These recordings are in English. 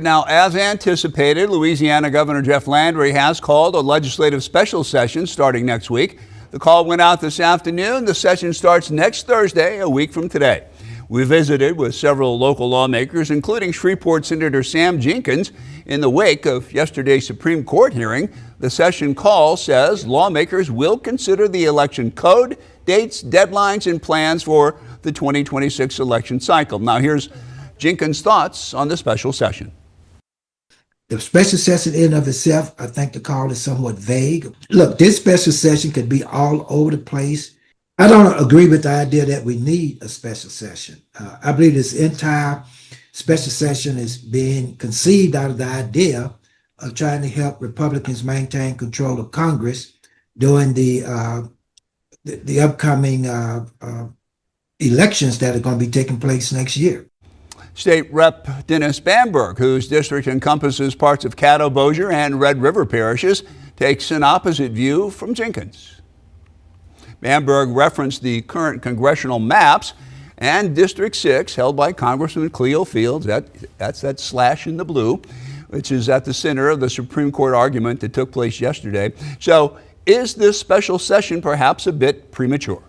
Now, as anticipated, Louisiana Governor Jeff Landry has called a legislative special session starting next week. The call went out this afternoon. The session starts next Thursday, a week from today. We visited with several local lawmakers, including Shreveport Senator Sam Jenkins. In the wake of yesterday's Supreme Court hearing, the session call says lawmakers will consider the election code, dates, deadlines, and plans for the 2026 election cycle. Now, here's Jenkins' thoughts on the special session. The special session in and of itself, I think the call is somewhat vague. Look, this special session could be all over the place. I don't agree with the idea that we need a special session. I believe this entire special session is being conceived out of the idea of trying to help Republicans maintain control of Congress during the upcoming elections that are going to be taking place next year. State Rep. Dennis Bamberg, whose district encompasses parts of Caddo, Bossier, and Red River parishes, takes an opposite view from Jenkins. Bamberg referenced the current congressional maps and District 6, held by Congressman Cleo Fields, that's that slash in the blue, which is at the center of the Supreme Court argument that took place yesterday. So is this special session perhaps a bit premature?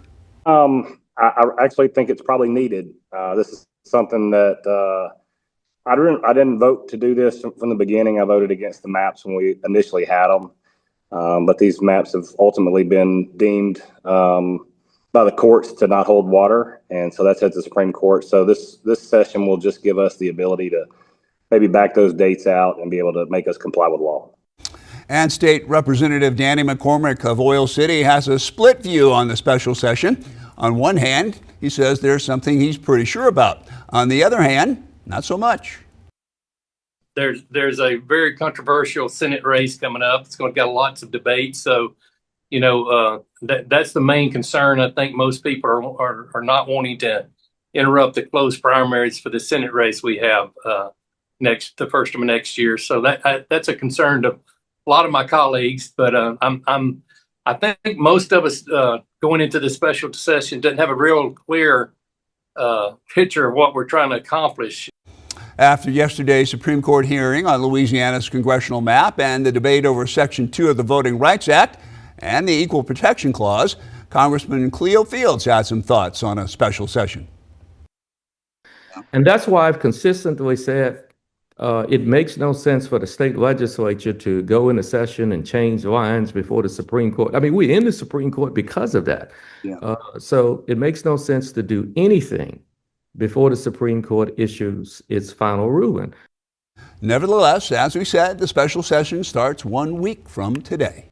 I actually think it's probably needed. This is something that I didn't vote to do this from the beginning. I voted against the maps when we initially had them, but these maps have ultimately been deemed by the courts to not hold water, and so that's at the Supreme Court. So this session will just give us the ability to maybe back those dates out and be able to make us comply with law. And State Representative Danny McCormick of Oil City has a split view on the special session. On one hand, he says there's something he's pretty sure about. On the other hand, not so much. There's a very controversial Senate race coming up. It's going to got lots of debate. So, that's the main concern. I think most people are not wanting to interrupt the close primaries for the Senate race we have the first of next year. So that's a concern to a lot of my colleagues. But I think most of us going into the special session doesn't have a real clear picture of what we're trying to accomplish. After yesterday's Supreme Court hearing on Louisiana's congressional map and the debate over Section 2 of the Voting Rights Act and the Equal Protection Clause, Congressman Cleo Fields had some thoughts on a special session. And that's why I've consistently said it makes no sense for the state legislature to go into session and change lines before the Supreme Court. I mean, we're in the Supreme Court because of that. Yeah. So it makes no sense to do anything before the Supreme Court issues its final ruling. Nevertheless, as we said, the special session starts 1 week from today.